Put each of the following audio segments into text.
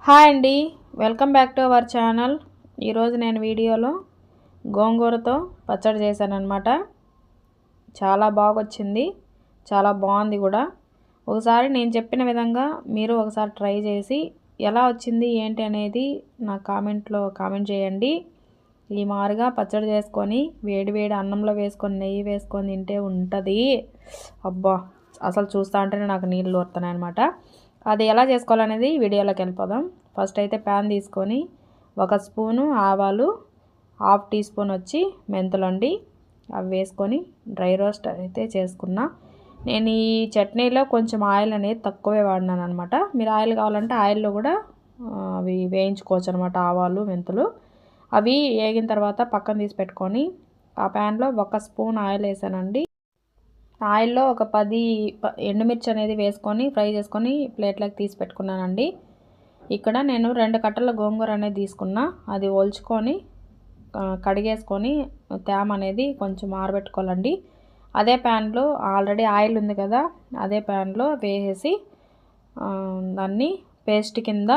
Hi అండి, welcome back to our channel. ఈరోజు నేను వీడియోలో గోంగూరతో పచ్చడి చేశానన్నమాట. చాలా బాగొచ్చింది, చాలా బాగుంది కూడా. ఒకసారి నేను చెప్పిన విధంగా మీరు ఒకసారి ట్రై చేసి ఎలా వచ్చింది ఏంటి అనేది నా కామెంట్లో కామెంట్ చేయండి. ఈ మారుగా పచ్చడి చేసుకొని వేడి వేడి అన్నంలో వేసుకొని నెయ్యి వేసుకొని తింటే ఉంటుంది. అబ్బా, అసలు చూస్తూ ఉంటేనే నాకు నీళ్ళు ఊరుతున్నాయి అనమాట. అది ఎలా చేసుకోవాలనేది వీడియోలోకి వెళ్ళిపోదాం. ఫస్ట్ అయితే ప్యాన్ తీసుకొని 1 స్పూను ఆవాలు, 1/2 టీ స్పూన్ వచ్చి మెంతులండి, అవి వేసుకొని డ్రై రోస్ట్ అయితే చేసుకున్నా. నేను ఈ చట్నీలో కొంచెం ఆయిల్ అనేది తక్కువే వాడినాను అనమాట. మీరు ఆయిల్ కావాలంటే ఆయిల్లో కూడా అవి వేయించుకోవచ్చు అనమాట. ఆవాలు మెంతులు అవి వేగిన తర్వాత పక్కన తీసి పెట్టుకొని ఆ ప్యాన్లో 1 స్పూన్ ఆయిల్ వేసానండి. ఆయిల్లో ఒక 10 ఎండుమిర్చి అనేది వేసుకొని ఫ్రై చేసుకొని ప్లేట్లోకి తీసి పెట్టుకున్నానండి. ఇక్కడ నేను 2 కట్టల గోంగూర అనేది తీసుకున్నా. అది ఒలుచుకొని కడిగేసుకొని తేమ అనేది కొంచెం ఆరబెట్టుకోవాలండి. అదే ప్యాన్లో ఆల్రెడీ ఆయిల్ ఉంది కదా, అదే ప్యాన్లో వేసేసి దాన్ని పేస్ట్ కింద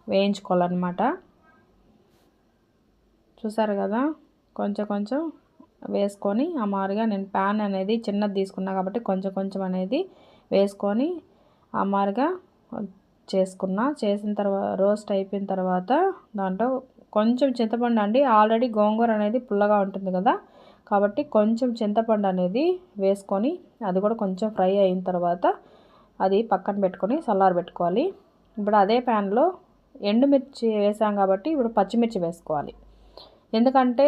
వేయించుకోవాలన్నమాట. చూసారు కదా, కొంచెం కొంచెం వేసుకొని ఆ మారుగా నేను ప్యాన్ అనేది చిన్నది తీసుకున్నా కాబట్టి కొంచెం కొంచెం అనేది వేసుకొని ఆ మారుగా చేసుకున్నా. చేసిన తర్వాత రోస్ట్ అయిపోయిన తర్వాత దాంట్లో కొంచెం చింతపండు అండి. ఆల్రెడీ గోంగూర అనేది పుల్లగా ఉంటుంది కదా, కాబట్టి కొంచెం చింతపండు అనేది వేసుకొని అది కూడా కొంచెం ఫ్రై అయిన తర్వాత అది పక్కన పెట్టుకొని చల్లారబెట్టుకోవాలి. ఇప్పుడు అదే ప్యాన్లో ఎండుమిర్చి వేసాం కాబట్టి ఇప్పుడు పచ్చిమిర్చి వేసుకోవాలి. ఎందుకంటే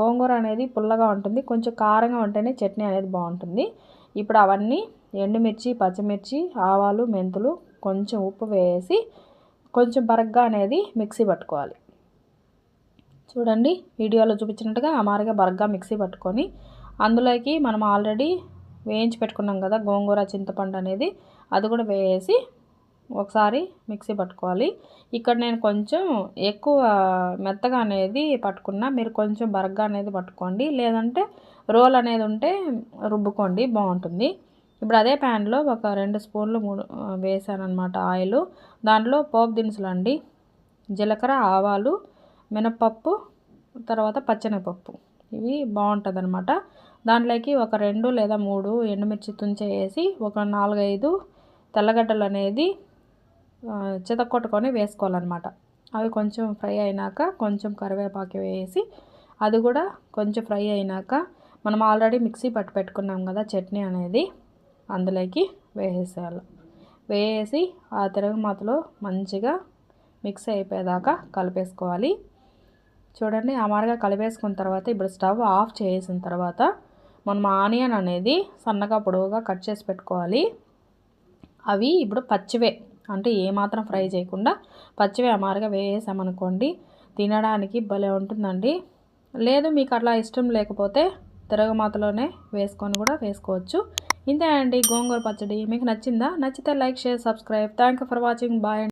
గోంగూర అనేది పుల్లగా ఉంటుంది, కొంచెం కారంగా ఉంటేనే చట్నీ అనేది బాగుంటుంది. ఇప్పుడు అవన్నీ ఎండుమిర్చి, పచ్చిమిర్చి, ఆవాలు, మెంతులు, కొంచెం ఉప్పు వేసి కొంచెం బరగ్గా అనేది మిక్సీ పట్టుకోవాలి. చూడండి, వీడియోలో చూపించినట్టుగా అమారుగా బరగ్గా మిక్సీ పట్టుకొని అందులోకి మనం ఆల్రెడీ వేయించి పెట్టుకున్నాం కదా గోంగూర, చింతపండు అనేది, అది కూడా వేసి ఒకసారి మిక్సీ పట్టుకోవాలి. ఇక్కడ నేను కొంచెం ఎక్కువ మెత్తగా అనేది పట్టుకున్నా, మీరు కొంచెం బరగ్గా అనేది పట్టుకోండి, లేదంటే రోల్ అనేది ఉంటే రుబ్బుకోండి, బాగుంటుంది. ఇప్పుడు అదే ప్యాన్లో ఒక 2 స్పూన్లు 3 వేసాను అనమాట ఆయిల్. దాంట్లో పోపు దినుసులు అండి, జీలకర్ర, ఆవాలు, మినపప్పు, తర్వాత పచ్చెనగపప్పు, ఇవి బాగుంటుంది అనమాట. దాంట్లోకి ఒక 2 లేదా 3 ఎండుమిర్చి తుంచేసి ఒక 4-5 తెల్లగడ్డలు అనేది చితక్కొట్టుకొని వేసుకోవాలన్నమాట. అవి కొంచెం ఫ్రై అయినాక కొంచెం కరివేపాకు వేసి అది కూడా కొంచెం ఫ్రై అయినాక మనం ఆల్రెడీ మిక్సీ పట్టి పెట్టుకున్నాం కదా చట్నీ అనేది, అందులోకి వేసేయాలి. వేసి ఆ తిరగమాతలో మంచిగా మిక్స్ అయిపోయేదాకా కలిపేసుకోవాలి. చూడండి, అమారుగా కలిపేసుకున్న తర్వాత ఇప్పుడు స్టవ్ ఆఫ్ చేసిన తర్వాత మనం ఆనియన్ అనేది సన్నగా పొడవుగా కట్ చేసి పెట్టుకోవాలి. అవి ఇప్పుడు పచ్చివే, అంటే ఏమాత్రం ఫ్రై చేయకుండా పచ్చివే అమారుగా వేసామనుకోండి, తినడానికి భలే ఉంటుందండి. లేదు మీకు అట్లా ఇష్టం లేకపోతే తిరగమాతలోనే వేసుకొని కూడా వేసుకోవచ్చు. ఇంతే అండి గోంగూర పచ్చడి. మీకు నచ్చిందా? నచ్చితే like, share, subscribe. Thank you for watching. Bye.